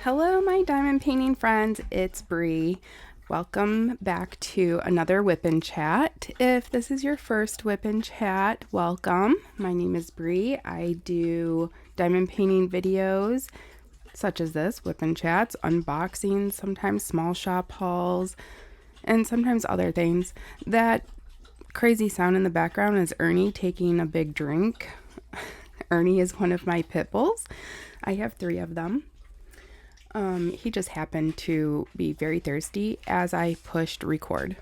Hello, my diamond painting friends. It's Bree. Welcome back to another WIP and Chat. If this is your first WIP and Chat, welcome. My name is Bree. I do diamond painting videos such as this, WIP and Chats, unboxings, sometimes small shop hauls, and sometimes other things. That crazy sound in the background is Ernie taking a big drink. Ernie is one of my pit bulls. I have 3 of them. He just happened to be very thirsty as I pushed record.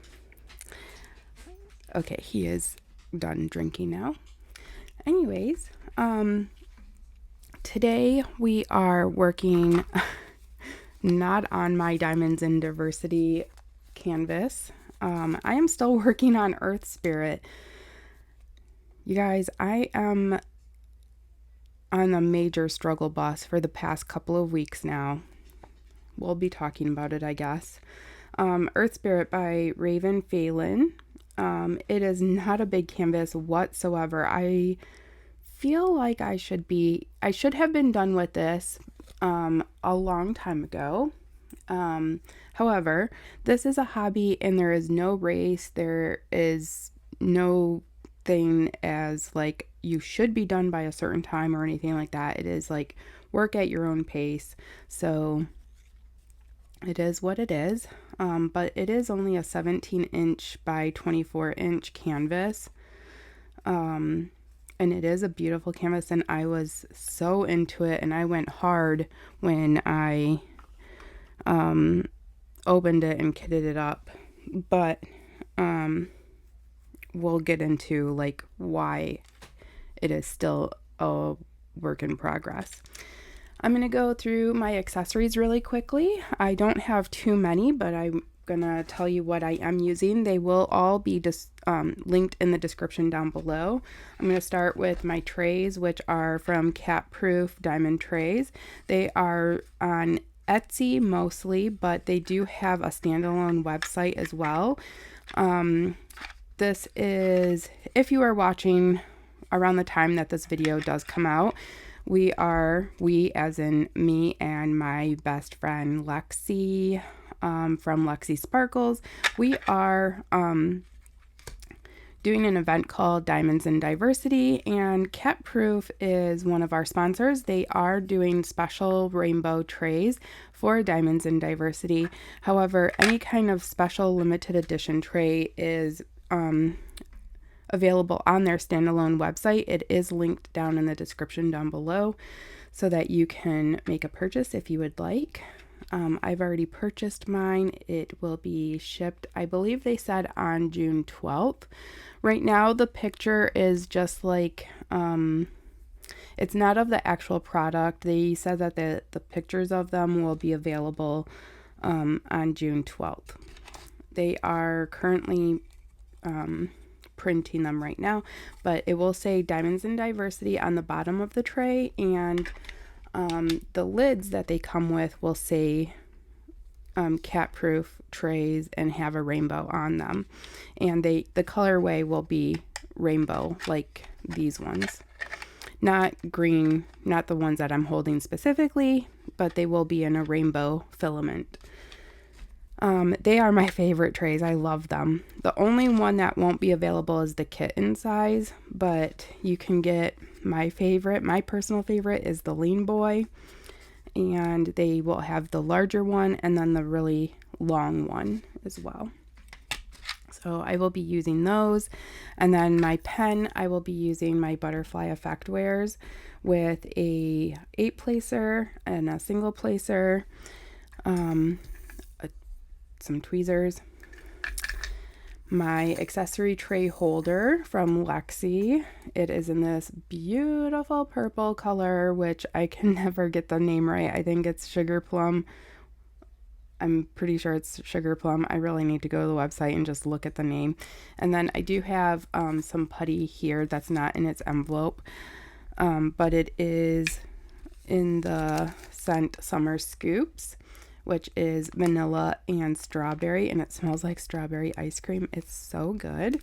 Okay, he is done drinking now. Anyways, today we are working not on my Diamonds in Diversity canvas. I am still working on Earth Spirit. You guys, I am on a major struggle bus for the past couple of weeks now. We'll be talking about it, I guess. Earth Spirit by Raven Phelan. It is not a big canvas whatsoever. I feel like I should have been done with this a long time ago. However, this is a hobby and there is no race. There is no thing as like you should be done by a certain time or anything like that. It is like work at your own pace. So it is what it is, but it is only a 17-inch by 24-inch canvas, and it is a beautiful canvas, and I was so into it, and I went hard when I opened it and kitted it up, but we'll get into like why it is still a work in progress. I'm going to go through my accessories really quickly. I don't have too many, but I'm going to tell you what I am using. They will all be linked in the description down below. I'm going to start with my trays, which are from Cat Proof Diamond Trays. They are on Etsy mostly, but they do have a standalone website as well. This is, if you are watching around the time that this video does come out, we as in me and my best friend Lexi from Lexi Sparkles, we are doing an event called Diamonds in Diversity, and Cat Proof is one of our sponsors. They are doing special rainbow trays for Diamonds in Diversity. However, any kind of special limited edition tray is available on their standalone website. It is linked down in the description down below so that you can make a purchase if you would like. I've already purchased mine. It will be shipped, I believe they said on June 12th. Right now the picture is just like, it's not of the actual product. They said that the pictures of them will be available on June 12th. They are currently printing them right now, but it will say Diamonds in Diversity on the bottom of the tray, and the lids that they come with will say Cat Proof trays and have a rainbow on them, and the colorway will be rainbow like these ones, not green, not the ones that I'm holding specifically, but they will be in a rainbow filament. They are my favorite trays. I love them. The only one that won't be available is the kitten size, but you can get my favorite. My personal favorite is the Lean Boy, and they will have the larger one and then the really long one as well. So I will be using those. And then my pen, I will be using my Butterfly Effect Wares with a 8-placer and a single placer. Some tweezers, my accessory tray holder from Lexi. It is in this beautiful purple color, which I can never get the name right. I think it's Sugar Plum. I'm pretty sure it's Sugar Plum. I really need to go to the website and just look at the name. And then I do have some putty here that's not in its envelope, but it is in the scent Summer Scoops, which is vanilla and strawberry, and it smells like strawberry ice cream. It's so good.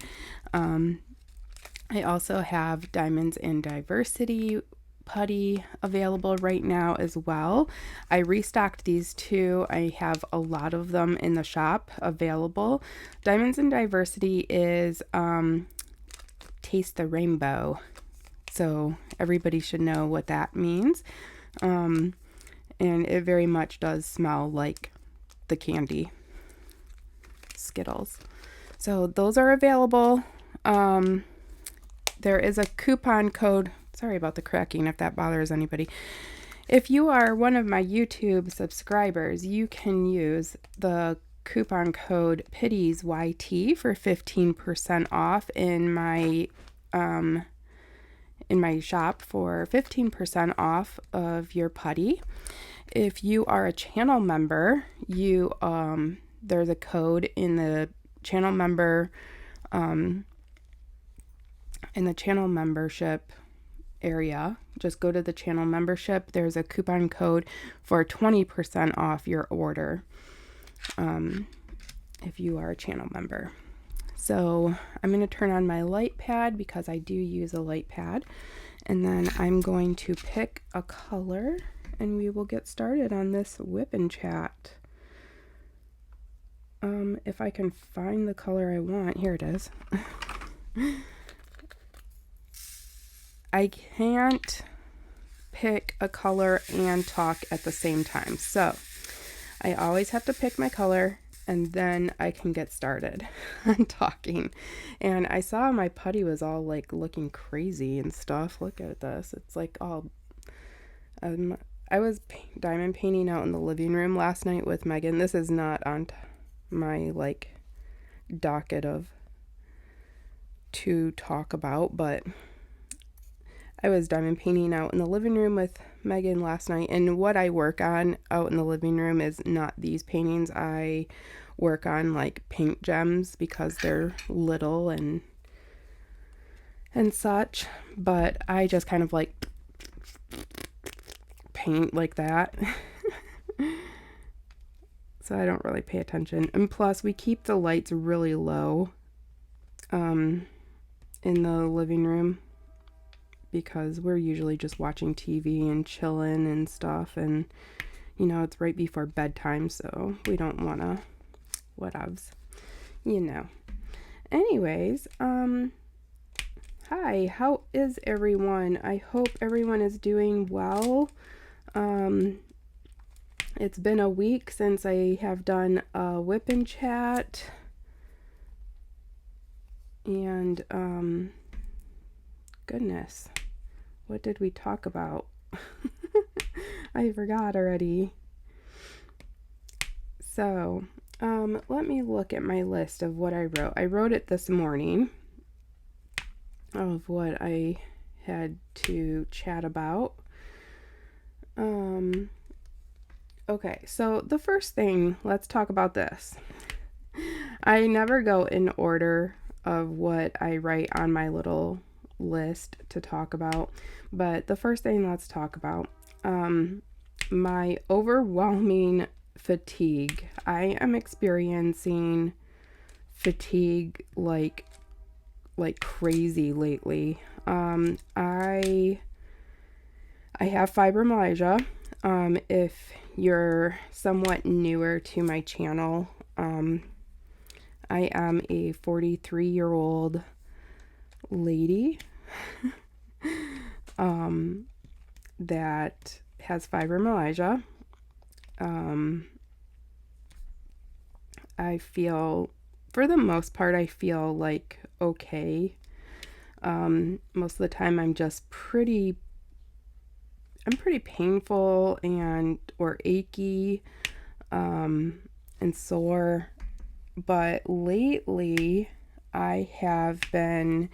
I also have Diamonds in Diversity putty available right now as well. I restocked these two. I have a lot of them in the shop available. Diamonds and Diversity is Taste the Rainbow. So everybody should know what that means. And it very much does smell like the candy Skittles. So those are available. There is a coupon code. Sorry about the cracking if that bothers anybody. If you are one of my YouTube subscribers, you can use the coupon code PITTIESYT for 15% off in my shop for 15% off of your putty. If you are a channel member, you there's a code in the channel member in the channel membership area. Just go to the channel membership. There's a coupon code for 20% off your order if you are a channel member. So I'm going to turn on my light pad because I do use a light pad, and then I'm going to pick a color and we will get started on this WIP and Chat. If I can find the color I want, here it is. I can't pick a color and talk at the same time, so I always have to pick my color and then I can get started on talking. And I saw my putty was all like looking crazy and stuff. Look at this. It's like all I was diamond painting out in the living room last night with Megan. This is not on my like docket of to talk about, but I was diamond painting out in the living room with Megan last night, and what I work on out in the living room is not these paintings. I work on like paint gems because they're little and such, but I just kind of like paint like that. So I don't really pay attention. And plus we keep the lights really low in the living room because we're usually just watching TV and chilling and stuff, and you know, it's right before bedtime, so we don't want to whatevs, you know. Anyways, hi, how is everyone? I hope everyone is doing well. It's been a week since I have done a WIP and Chat, and goodness, what did we talk about? I forgot already. So let me look at my list of what I wrote. I wrote it this morning of what I had to chat about. Okay, so the first thing, let's talk about this. I never go in order of what I write on my little list to talk about, but the first thing let's talk about, my overwhelming fatigue. I am experiencing fatigue like crazy lately. I have fibromyalgia. If you're somewhat newer to my channel, I am a 43-year-old lady that has fibromyalgia. I feel, for the most part, I feel like okay. Most of the time I'm just pretty painful and or achy and sore, but lately I have been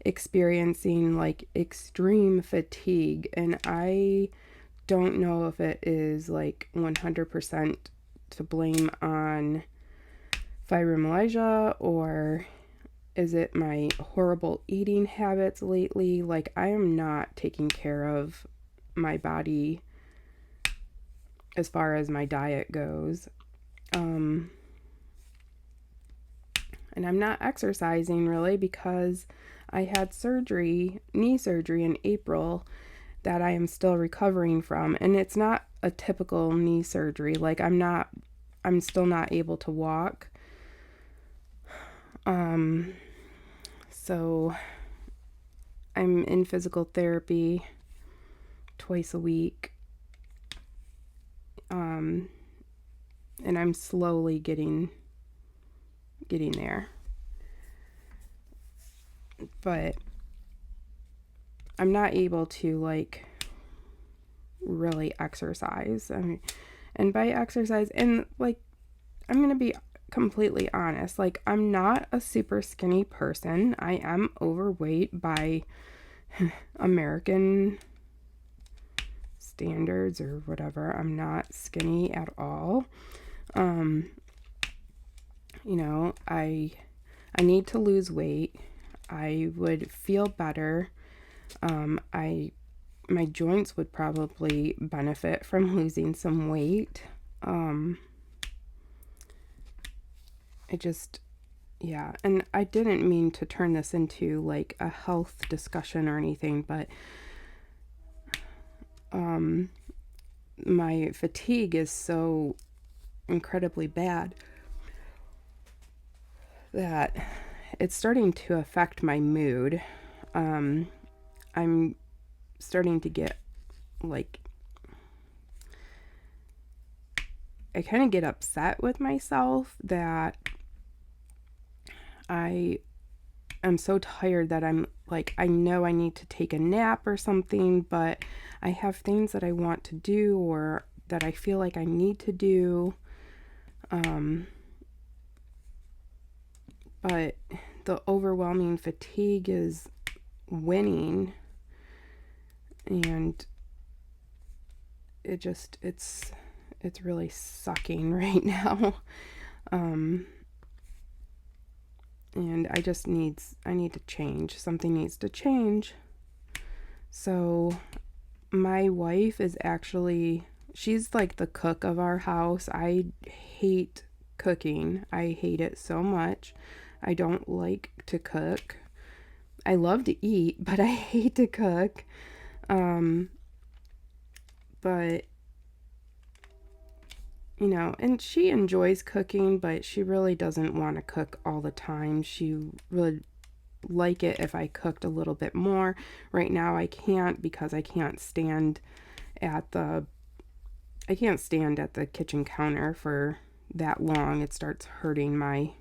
experiencing like extreme fatigue, and I don't know if it is like 100% to blame on fibromyalgia, or is it my horrible eating habits lately? Like, I am not taking care of my body as far as my diet goes. And I'm not exercising really because I had surgery, knee surgery in April that I am still recovering from. And it's not a typical knee surgery. Like, I'm still not able to walk. So I'm in physical therapy twice a week. And I'm slowly getting there. But I'm not able to, like, really exercise. I mean, and by exercise, and, like, I'm going to be completely honest, like, I'm not a super skinny person. I am overweight by American standards or whatever. I'm not skinny at all. You know, I need to lose weight. I would feel better. My joints would probably benefit from losing some weight. Yeah, and I didn't mean to turn this into like a health discussion or anything, but my fatigue is so incredibly bad that it's starting to affect my mood. I'm starting to get, like, I kind of get upset with myself that I am so tired that I'm like, I know I need to take a nap or something, but I have things that I want to do or that I feel like I need to do. But the overwhelming fatigue is winning, and it's really sucking right now. And I need to change. Something needs to change. So my wife is actually, she's like the cook of our house. I hate cooking. I hate it so much. I don't like to cook. I love to eat, but I hate to cook. But, you know, and she enjoys cooking, but she really doesn't want to cook all the time. She would like it if I cooked a little bit more. Right now I can't because I can't stand at the kitchen counter for that long. It starts hurting my,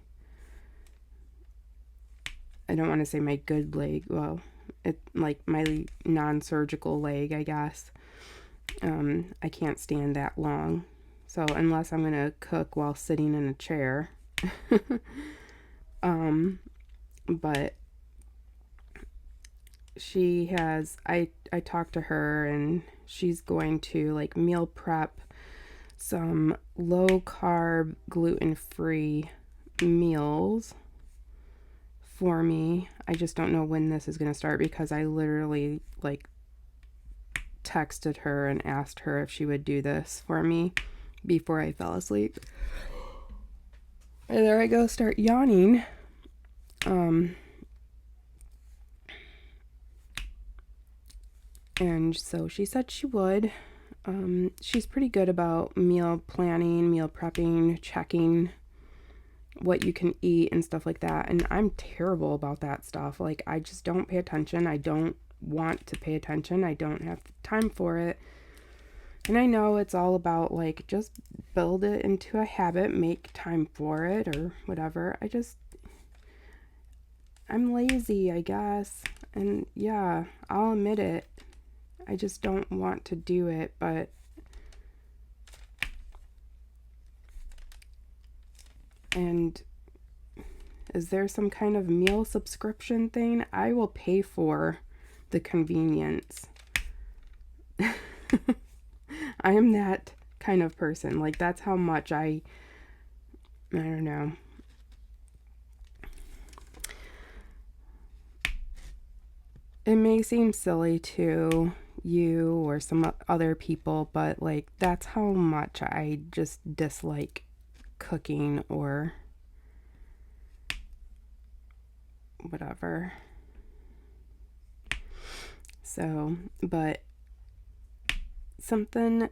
I don't want to say my good leg. Well, it like my non-surgical leg, I guess. I can't stand that long. So unless I'm going to cook while sitting in a chair. But she has, I talked to her and she's going to like meal prep some low carb, gluten-free meals for me. I just don't know when this is going to start because I literally like texted her and asked her if she would do this for me before I fell asleep. And there I go, start yawning. And so she said she would. She's pretty good about meal planning, meal prepping, checking what you can eat and stuff like that. And I'm terrible about that stuff. Like, I just don't pay attention. I don't want to pay attention. I don't have time for it. And I know it's all about, like, just build it into a habit, make time for it or whatever. I'm lazy, I guess. And yeah, I'll admit it. I just don't want to do it, but and is there some kind of meal subscription thing? I will pay for the convenience. I am that kind of person. Like, that's how much I don't know. It may seem silly to you or some other people, but like, that's how much I just dislike cooking or whatever. So, but something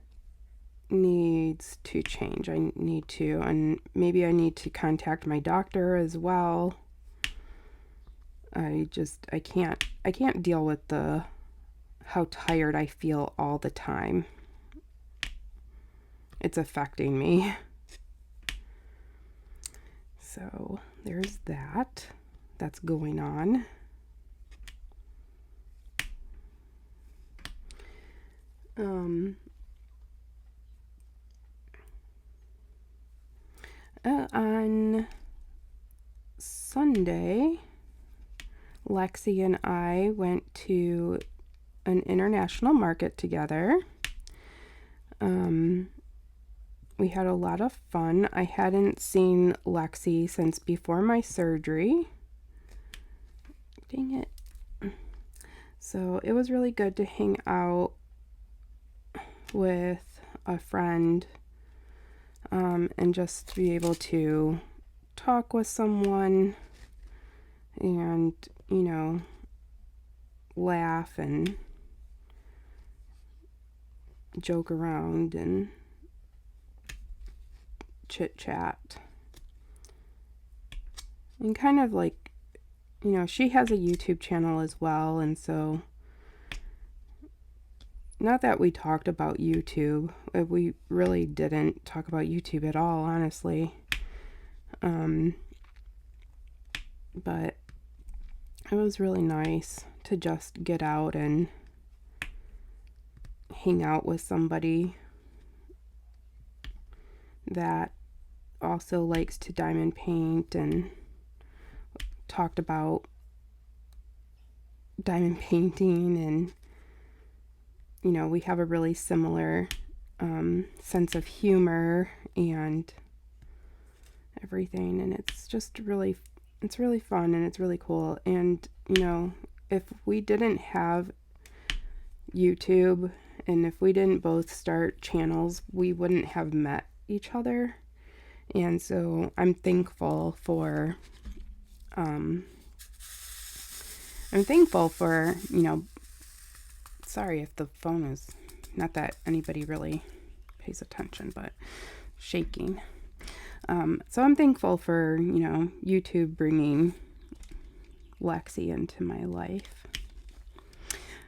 needs to change. And maybe I need to contact my doctor as well. I can't deal with how tired I feel all the time. It's affecting me. So there's that. That's going on. On Sunday, Lexi and I went to an international market together. We had a lot of fun. I hadn't seen Lexi since before my surgery. Dang it. So it was really good to hang out with a friend, and just be able to talk with someone and, laugh and joke around and chit chat. And kind of like, she has a YouTube channel as well, and so not that we talked about YouTube. We really didn't talk about YouTube at all, honestly. But it was really nice to just get out and hang out with somebody that also likes to diamond paint, and talked about diamond painting, and we have a really similar sense of humor and everything, and it's really fun, and it's really cool. And if we didn't have YouTube, and if we didn't both start channels, we wouldn't have met each other. And so I'm thankful for sorry if the phone is, not that anybody really pays attention, but shaking. So I'm thankful for, YouTube bringing Lexi into my life.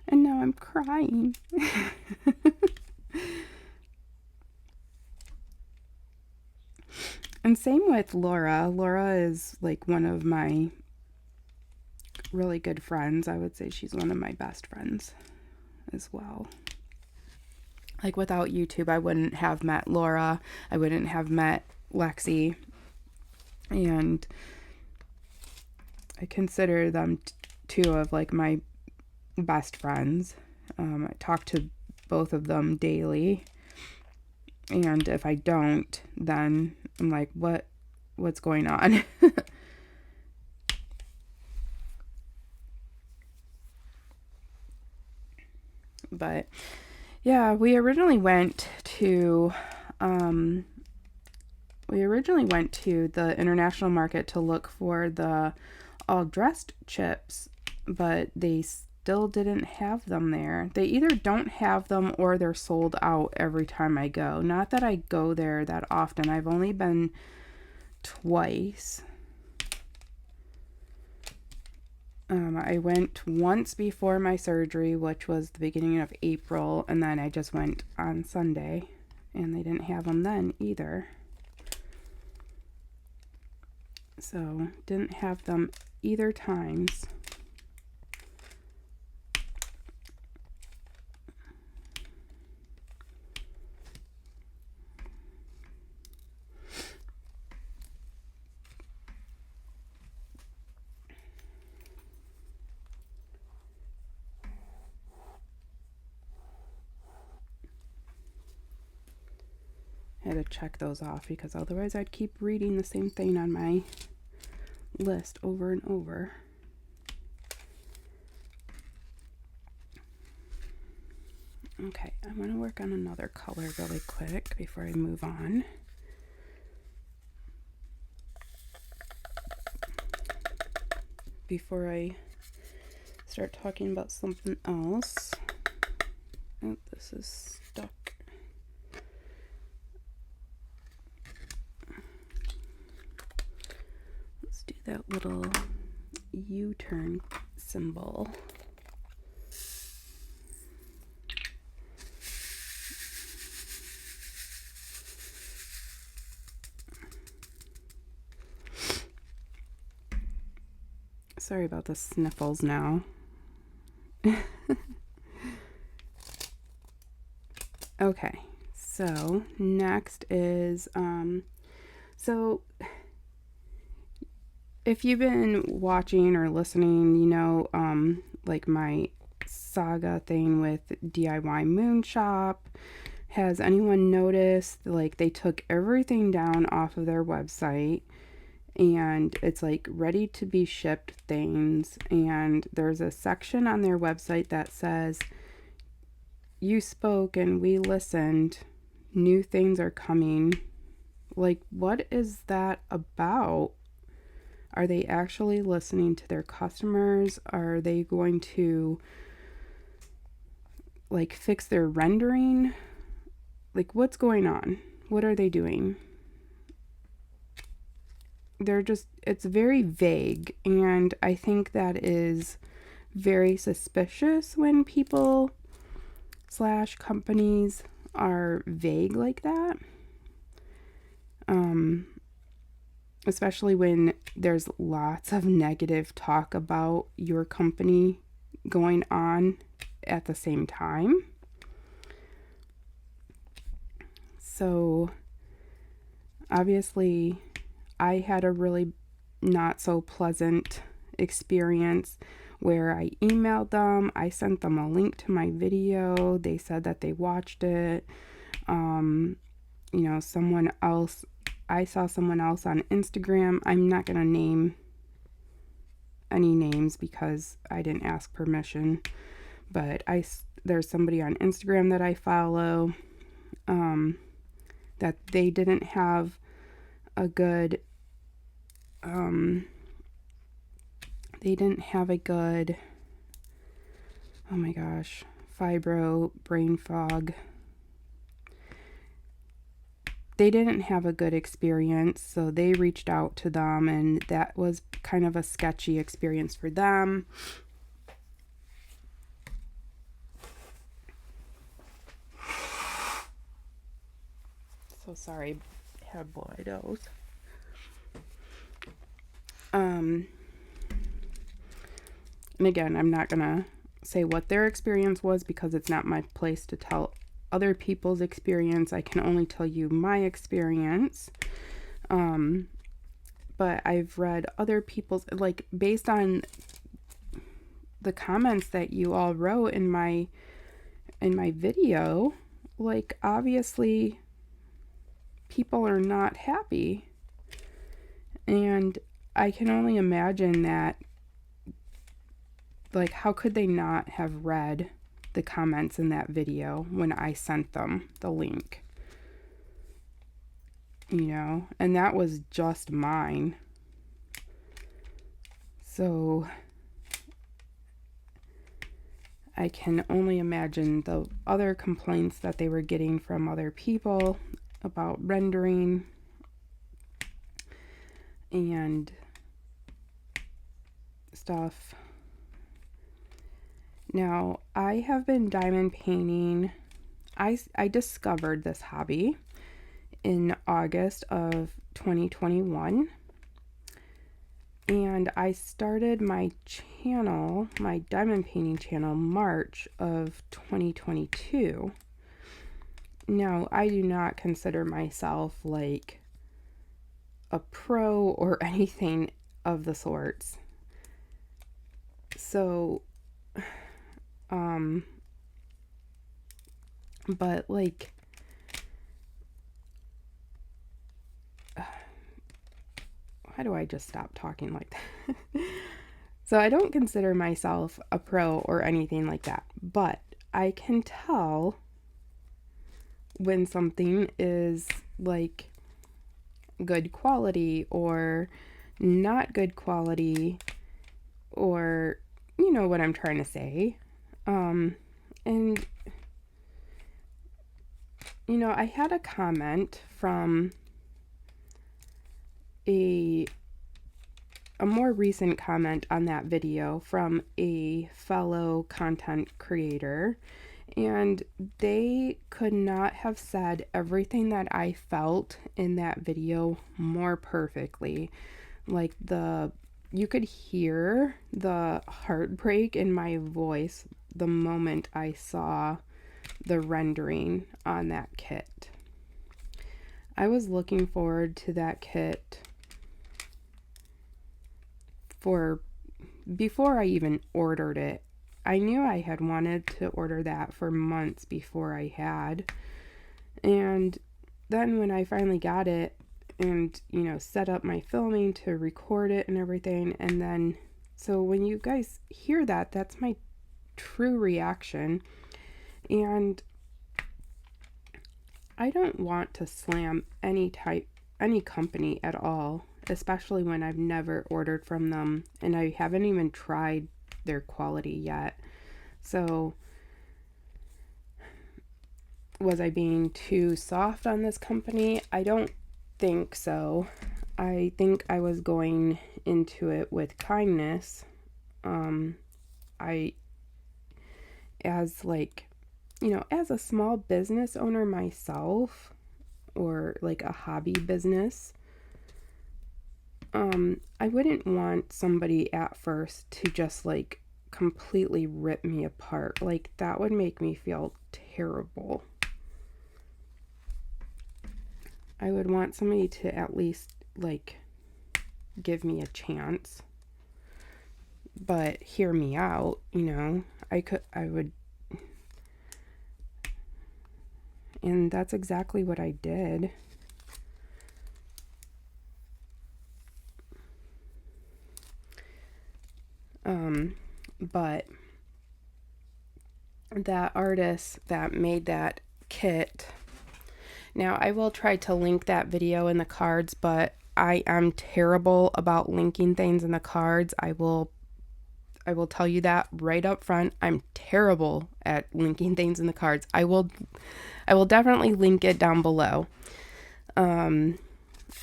And now I'm crying. And same with Laura. Laura is like one of my really good friends. I would say she's one of my best friends as well. Like without YouTube, I wouldn't have met Laura. I wouldn't have met Lexi. And I consider them two of like my best friends. I talk to both of them daily. And if I don't, then I'm like, what's going on? But yeah, we originally went to the international market to look for the all dressed chips, but they still didn't have them there. They either don't have them or they're sold out every time I go. Not that I go there that often. I've only been twice. I went once before my surgery, which was the beginning of April, and then I just went on Sunday, and they didn't have them then either. So, didn't have them either times. I had to check those off because otherwise I'd keep reading the same thing on my list over and over. Okay, I'm going to work on another color really quick before I move on. Before I start talking about something else. Oh, this is stuck. Let's do that little U-turn symbol. Sorry about the sniffles now. Okay, so next is, so if you've been watching or listening, you know, like my saga thing with DIY Moon Shop, has anyone noticed like they took everything down off of their website and it's like ready to be shipped things, and there's a section on their website that says, "You spoke and we listened. New things are coming." Like, what is that about? Are they actually listening to their customers? Are they going to like fix their rendering? Like, what's going on? What are they doing? It's very vague, and I think that is very suspicious when people / companies are vague like that. Especially when there's lots of negative talk about your company going on at the same time. So obviously I had a really not so pleasant experience where I emailed them. I sent them a link to my video. They said that they watched it. You know, I saw someone else on Instagram. I'm not going to name any names because I didn't ask permission, but there's somebody on Instagram that I follow, that they didn't have a good, oh my gosh, fibro, brain fog. They didn't have a good experience, so they reached out to them, and that was kind of a sketchy experience for them. So sorry, I have blood nose. And again, I'm not gonna say what their experience was because it's not my place to tell other people's experience. I can only tell you my experience. But I've read other people's, like, based on the comments that you all wrote in my video, like, obviously people are not happy. And I can only imagine that, like, how could they not have read the comments in that video when I sent them the link? You know, and that was just mine. So I can only imagine the other complaints that they were getting from other people about rendering and stuff. Now, I have been diamond painting. I discovered this hobby in August of 2021. And I started my channel, my diamond painting channel, March of 2022. Now, I do not consider myself like a pro or anything of the sorts. So, but like, how do I just stop talking like that? So I don't consider myself a pro or anything like that, but I can tell when something is like good quality or not good quality, or you know what I'm trying to say. And you know, I had a comment from a more recent comment on that video from a fellow content creator, and they could not have said everything that I felt in that video more perfectly. Like, you could hear the heartbreak in my voice the moment I saw the rendering on that kit. I was looking forward to that kit for before I even ordered it. I knew I had wanted to order that for months before I had. And then when I finally got it and, you know, set up my filming to record it and everything, and then, so when you guys hear that, that's my true reaction. And I don't want to slam any company at all, especially when I've never ordered from them and I haven't even tried their quality yet. So, was I being too soft on this company? I don't think so. I think I was going into it with kindness. I, as like, you know, as a small business owner myself, or like a hobby business, I wouldn't want somebody at first to just like completely rip me apart. Like, that would make me feel terrible. I would want somebody to at least like give me a chance, but hear me out, you know. I would, and that's exactly what I did. But that artist that made that kit, now I will try to link that video in the cards, but I am terrible about linking things in the cards. I will tell you that right up front. I'm terrible at linking things in the cards. I will definitely link it down below.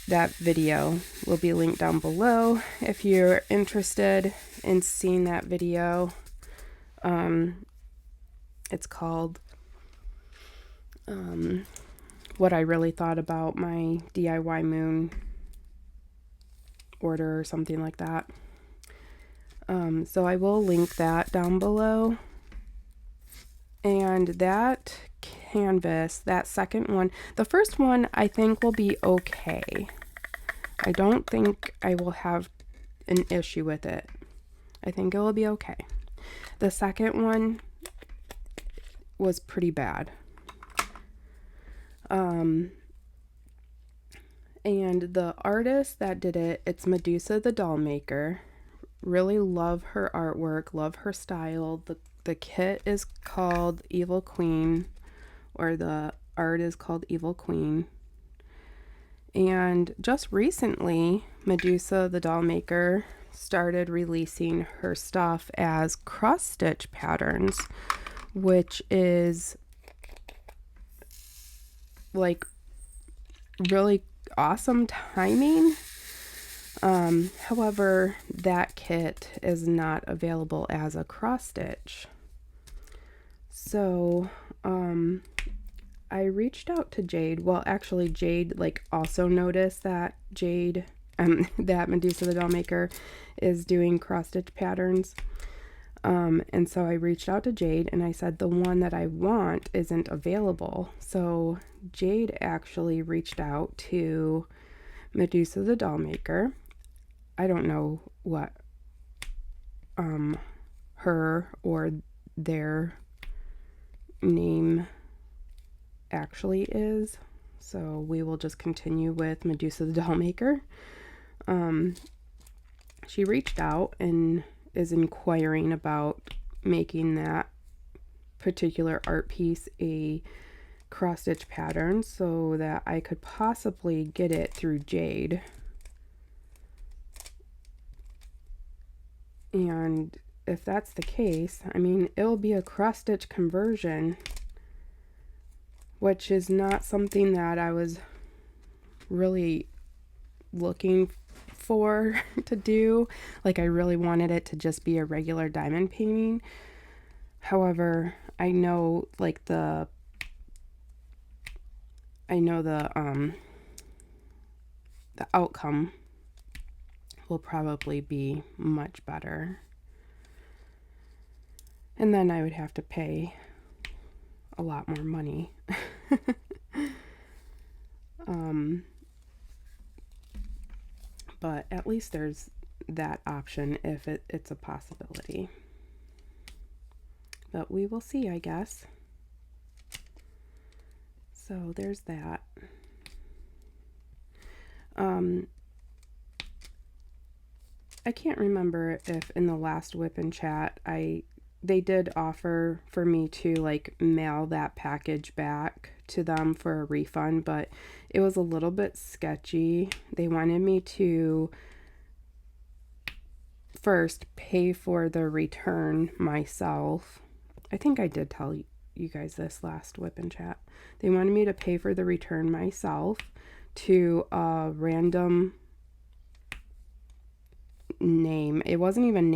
That video will be linked down below if you're interested in seeing that video. It's called What I Really Thought About My DIY Moon Order, or something like that. So I will link that down below. And that canvas, that second one, the first one I think will be okay. I don't think I will have an issue with it. I think it will be okay. The second one was pretty bad. And the artist that did it, it's Medusa the Doll Maker. Really love her artwork, love her style. The kit is called Evil Queen, or the art is called Evil Queen. And just recently, Medusa the Doll Maker started releasing her stuff as cross stitch patterns, which is like really awesome timing. However, that kit is not available as a cross stitch. So, I reached out to Jade. Well, actually, Jade like also noticed that that Medusa the Doll Maker is doing cross stitch patterns. And so I reached out to Jade and I said the one that I want isn't available. So Jade actually reached out to Medusa the Doll Maker. I don't know what her or their name actually is, so we will just continue with Medusa the Doll Maker. She reached out and is inquiring about making that particular art piece a cross stitch pattern so that I could possibly get it through Jade. And if that's the case, I mean, it'll be a cross stitch conversion which is not something that I was really looking for to do. Like, I really wanted it to just be a regular diamond painting. However, I know like the outcome will probably be much better. And then I would have to pay a lot more money. But at least there's that option if it's a possibility. But we will see, I guess. So there's that. I can't remember if in the last WIP and Chat they did offer for me to like mail that package back to them for a refund, but it was a little bit sketchy. They wanted me to first pay for the return myself. I think I did tell you guys this last WIP and Chat. They wanted me to pay for the return myself to a random name. It wasn't even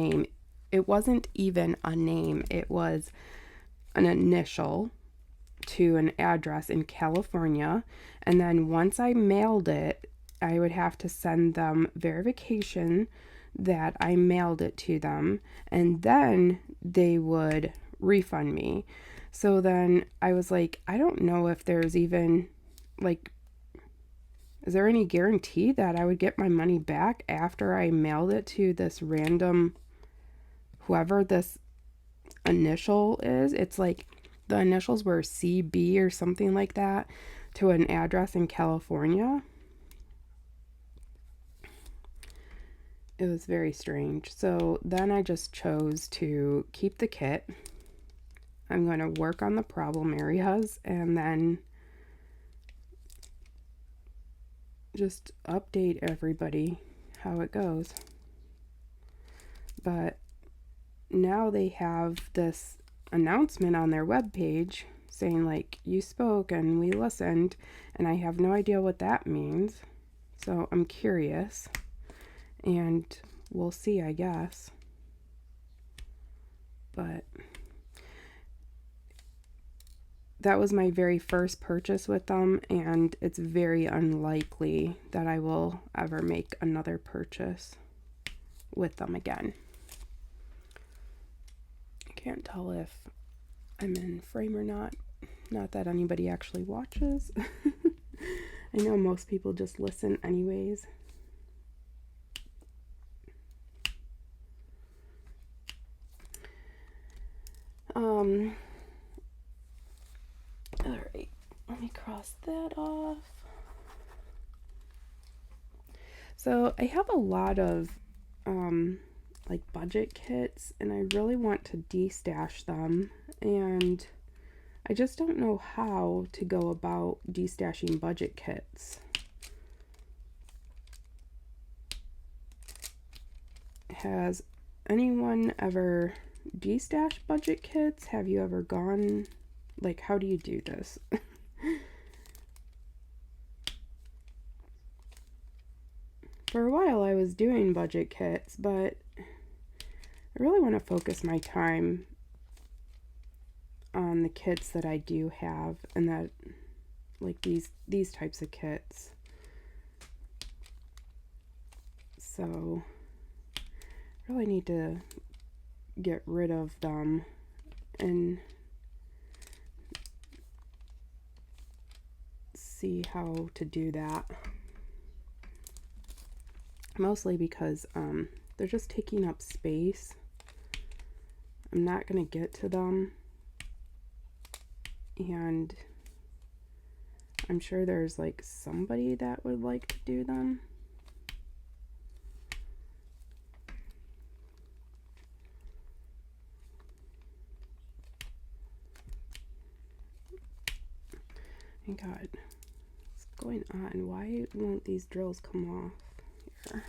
a name. It was an initial to an address in California. And then once I mailed it, I would have to send them verification that I mailed it to them, and then they would refund me. So then I was like, I don't know if there's even like, is there any guarantee that I would get my money back after I mailed it to this random, whoever this initial is? It's like the initials were CB or something like that, to an address in California. It was very strange. So then I just chose to keep the kit. I'm going to work on the problem areas and then just update everybody how it goes. But now they have this announcement on their webpage saying like, you spoke and we listened, and I have no idea what that means. So I'm curious, and we'll see, I guess. But that was my very first purchase with them, and it's very unlikely that I will ever make another purchase with them again. I can't tell if I'm in frame or not. Not that anybody actually watches. I know most people just listen anyways. Alright, let me cross that off. So I have a lot of like budget kits, and I really want to de-stash them, and I just don't know how to go about de-stashing budget kits. Has anyone ever de-stashed budget kits? Have you ever gone, like, how do you do this? For a while I was doing budget kits, but I really want to focus my time on the kits that I do have, and that, like, these types of kits. So I really need to get rid of them and see how to do that. Mostly because they're just taking up space. I'm not going to get to them, and I'm sure there's like somebody that would like to do them. And God, what's going on? Why won't these drills come off here?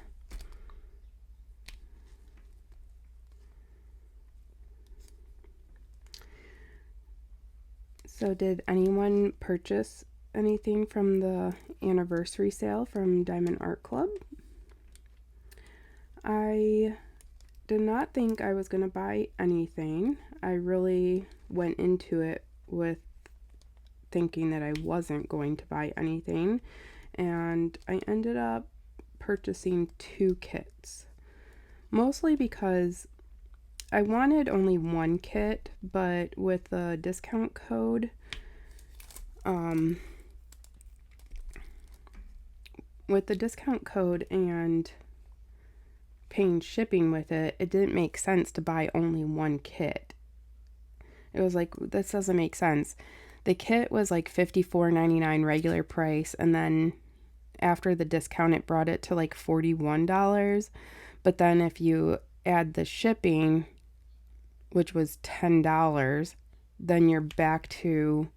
So did anyone purchase anything from the anniversary sale from Diamond Art Club? I did not think I was going to buy anything. I really went into it with thinking that I wasn't going to buy anything, and I ended up purchasing 2 kits. Mostly because I wanted only 1 kit, but with the discount code, and paying shipping with it, it didn't make sense to buy only 1 kit. It was like, this doesn't make sense. The kit was like $54.99 regular price, and then after the discount it brought it to like $41. But then if you add the shipping, which was $10, then you're back to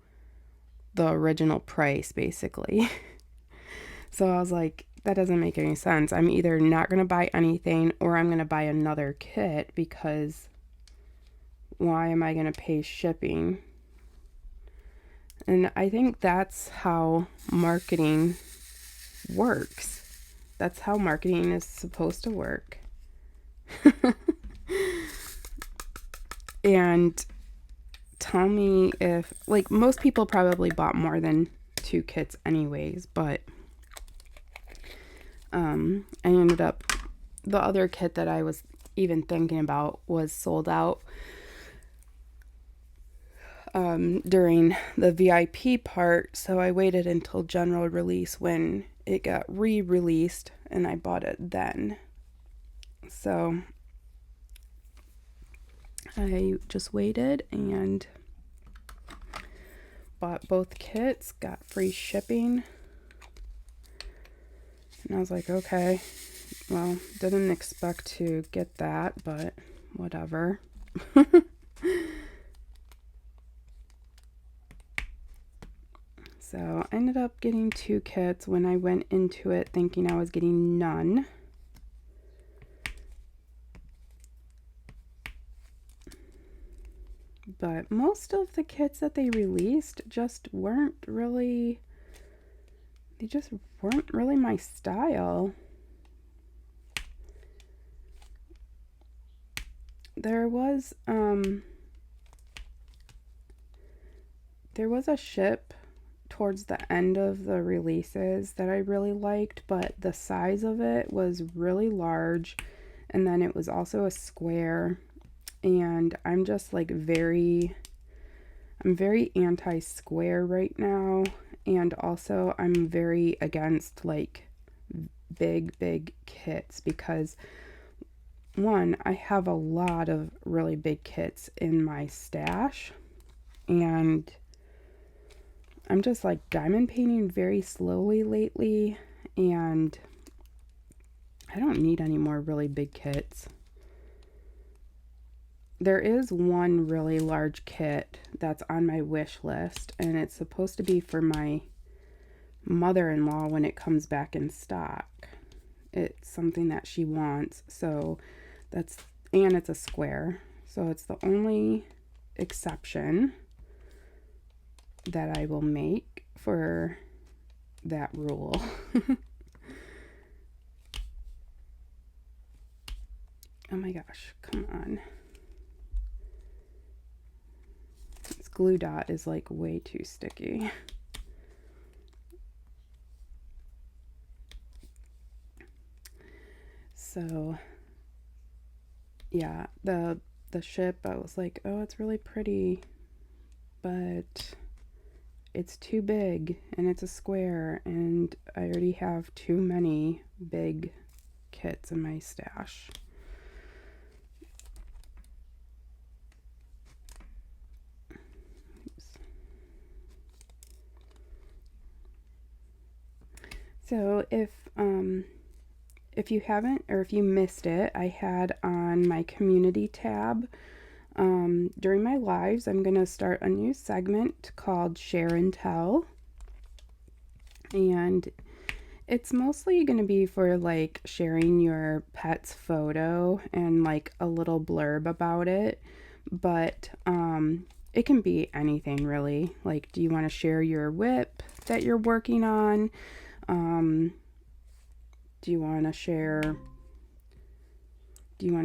the original price basically. So I was like, that doesn't make any sense. I'm either not going to buy anything or I'm going to buy another kit, because why am I going to pay shipping? And I think that's how marketing works. That's how marketing is supposed to work. And tell me if, like, most people probably bought more than 2 kits anyways, but I ended up, the other kit that I was even thinking about was sold out during the VIP part, so I waited until general release when it got re-released, and I bought it then. So I just waited and bought both kits, got free shipping, and I was like, okay, well, didn't expect to get that, but whatever. So I ended up getting 2 kits when I went into it thinking I was getting none. But most of the kits that they released just weren't really, they just weren't really my style. There was a ship towards the end of the releases that I really liked, but the size of it was really large, and then it was also a square, and I'm just like I'm very anti-square right now, and also I'm very against like big kits, because one, I have a lot of really big kits in my stash, and I'm just like diamond painting very slowly lately, and I don't need any more really big kits. There is one really large kit that's on my wish list, and it's supposed to be for my mother-in-law when it comes back in stock. It's something that she wants, so and it's a square, so it's the only exception that I will make for that rule. Oh my gosh, come on. This glue dot is like way too sticky. So yeah, the ship, I was like, oh, it's really pretty, but it's too big, and it's a square, and I already have too many big kits in my stash. Oops. So if you haven't, or if you missed it, I had on my community tab, during my lives, I'm going to start a new segment called Share and Tell. And it's mostly going to be for like sharing your pet's photo and like a little blurb about it. But it can be anything really. Like, do you want to share your WIP that you're working on? Do you want to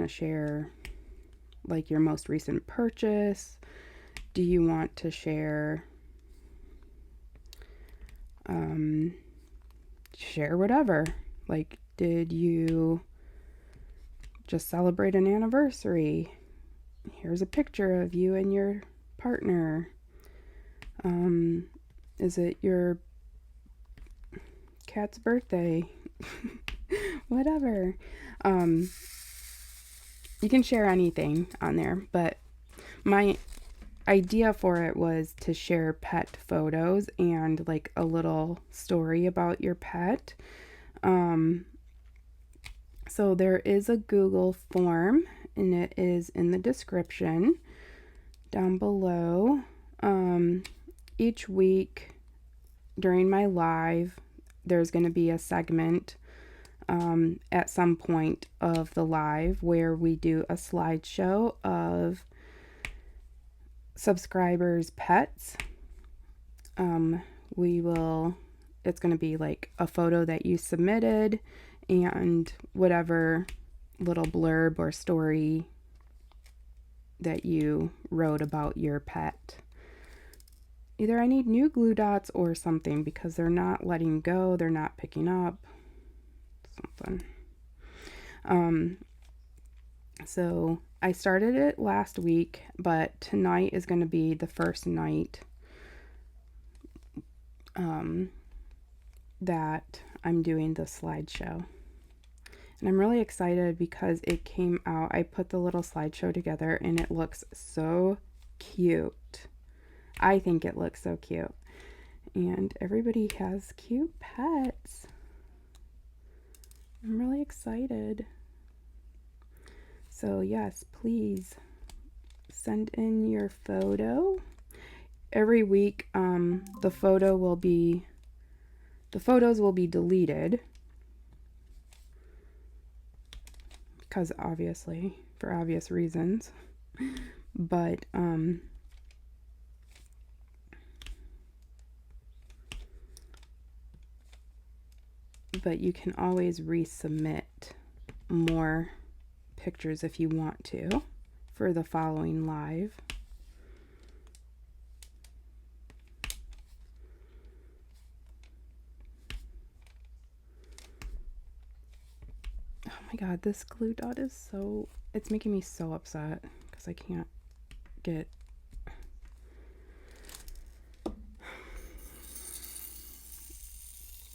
share like your most recent purchase? Do you want to share share whatever? Like, did you just celebrate an anniversary? Here's a picture of you and your partner. Is it your cat's birthday? Whatever. You can share anything on there, but my idea for it was to share pet photos and like a little story about your pet. So there is a Google form, and it is in the description down below. Each week during my live, there's going to be a segment at some point of the live where we do a slideshow of subscribers' pets. It's going to be like a photo that you submitted and whatever little blurb or story that you wrote about your pet. Either I need new glue dots or something because they're not letting go, they're not picking up something. So I started it last week, but tonight is going to be the first night that I'm doing the slideshow. And I'm really excited because it came out. I put the little slideshow together and it looks so cute. I think it looks so cute. And everybody has cute pets. I'm really excited. So yes, please send in your photo. Every week, the photos will be deleted because obviously, for obvious reasons. But you can always resubmit more pictures if you want to for the following live. Oh my god, this glue dot is it's making me so upset because I can't get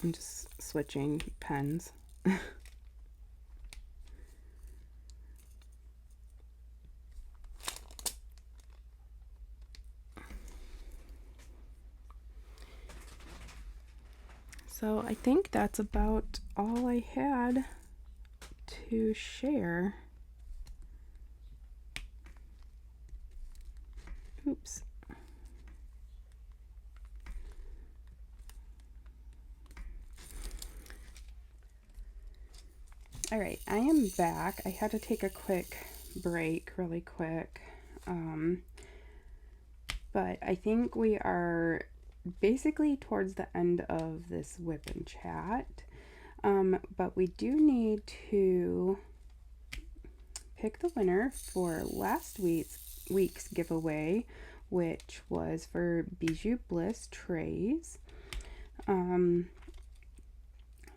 I'm just switching pens. So I think that's about all I had to share. Oops. All right, I am back. I had to take a quick break, really quick. But I think we are basically towards the end of this WIP and Chat. But we do need to pick the winner for last week's giveaway, which was for Bijou Bliss trays.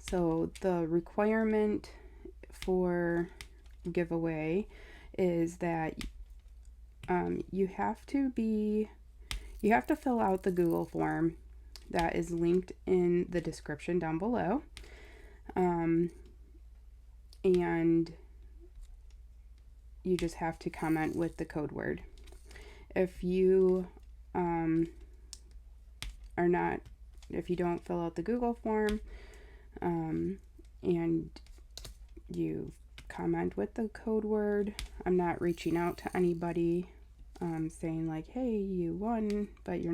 So the requirement for giveaway is that you have to fill out the Google form that is linked in the description down below, and you just have to comment with the code word. If you if you don't fill out the Google form and you comment with the code word, I'm not reaching out to anybody saying like, hey, you won, but you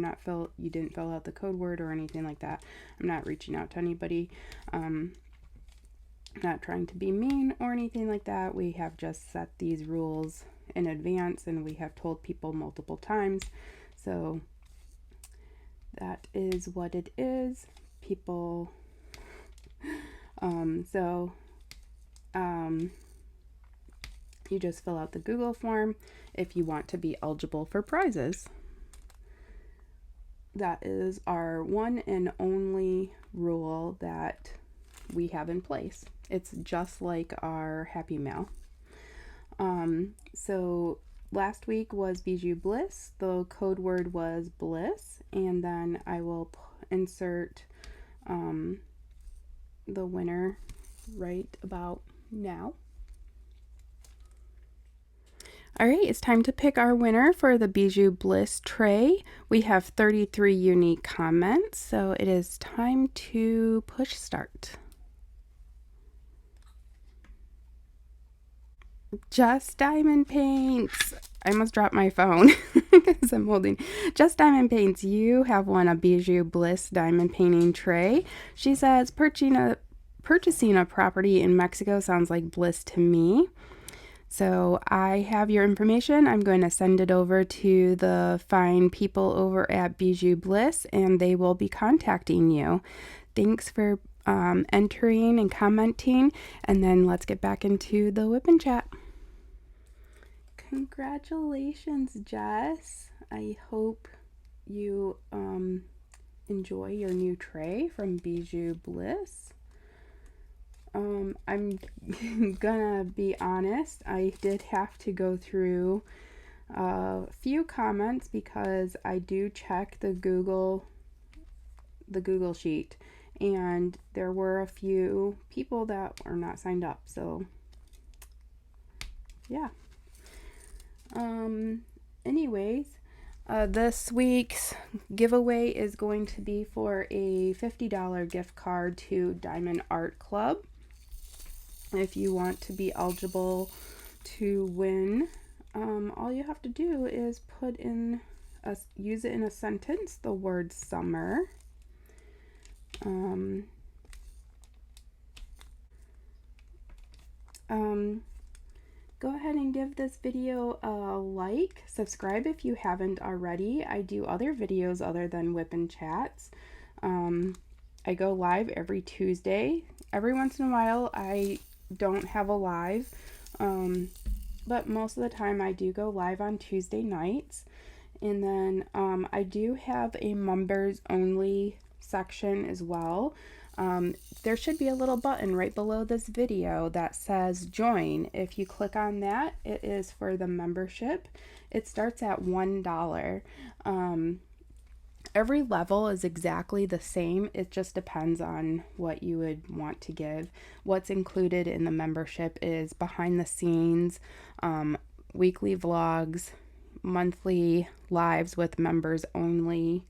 didn't fill out the code word or anything like that. I'm not reaching out to anybody. Not trying to be mean or anything like that. We have just set these rules in advance and we have told people multiple times. So that is what it is. People, so you just fill out the Google form if you want to be eligible for prizes. That is our one and only rule that we have in place. It's just like our Happy Mail. So last week was Bijou Bliss. The code word was bliss, and then I will insert the winner right about now. All right, it's time to pick our winner for the Bijou Bliss tray. We have 33 unique comments, so it is time to push start. Just Diamond Paints. I almost dropped my phone because I'm holding. Just Diamond Paints, you have won a Bijou Bliss diamond painting tray. She says, purchasing a property in Mexico sounds like bliss to me. So I have your information. I'm going to send it over to the fine people over at Bijou Bliss, and they will be contacting you. Thanks for entering and commenting, and then let's get back into the WIP and Chat. Congratulations, Jess. I hope you enjoy your new tray from Bijou Bliss. I'm gonna be honest, I did have to go through a few comments because I do check the Google sheet, and there were a few people that are not signed up, so yeah. Anyways, this week's giveaway is going to be for a $50 gift card to Diamond Art Club. If you want to be eligible to win, all you have to do is use it in a sentence, the word summer. Go ahead and give this video a like, subscribe if you haven't already. I do other videos other than WIP and Chats. I go live every Tuesday. Every once in a while I don't have a live, but most of the time I do go live on Tuesday nights. And then I do have a members only section as well. There should be a little button right below this video that says join. If you click on that, it is for the membership. It starts at $1. Every level is exactly the same. It just depends on what you would want to give. What's included in the membership is behind the scenes, weekly vlogs, monthly lives with members only,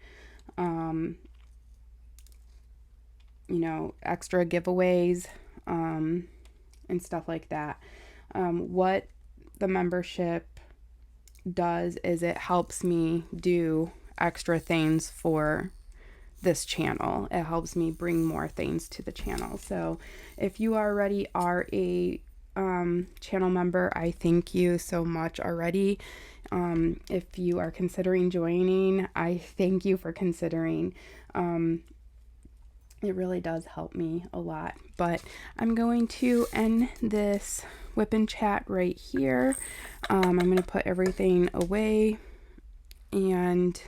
extra giveaways, and stuff like that. What the membership does is it helps me do extra things for this channel. It helps me bring more things to the channel. So if you already are a channel member, I thank you so much already. If you are considering joining, I thank you for considering. It really does help me a lot. But I'm going to end this WIP and Chat right here. I'm going to put everything away, and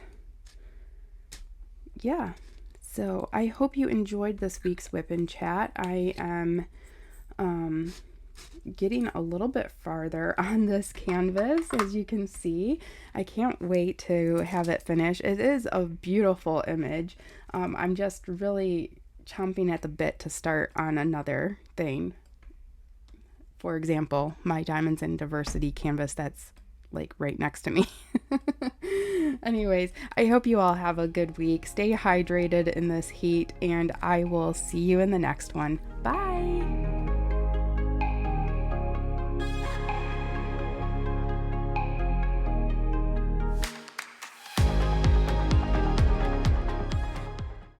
yeah, so I hope you enjoyed this week's WIP and Chat. I am getting a little bit farther on this canvas, as you can see. I can't wait to have it finished. It is a beautiful image. I'm just really chomping at the bit to start on another thing. For example, my Diamonds and Diversity canvas that's like right next to me. Anyways, I hope you all have a good week. Stay hydrated in this heat, and I will see you in the next one. Bye!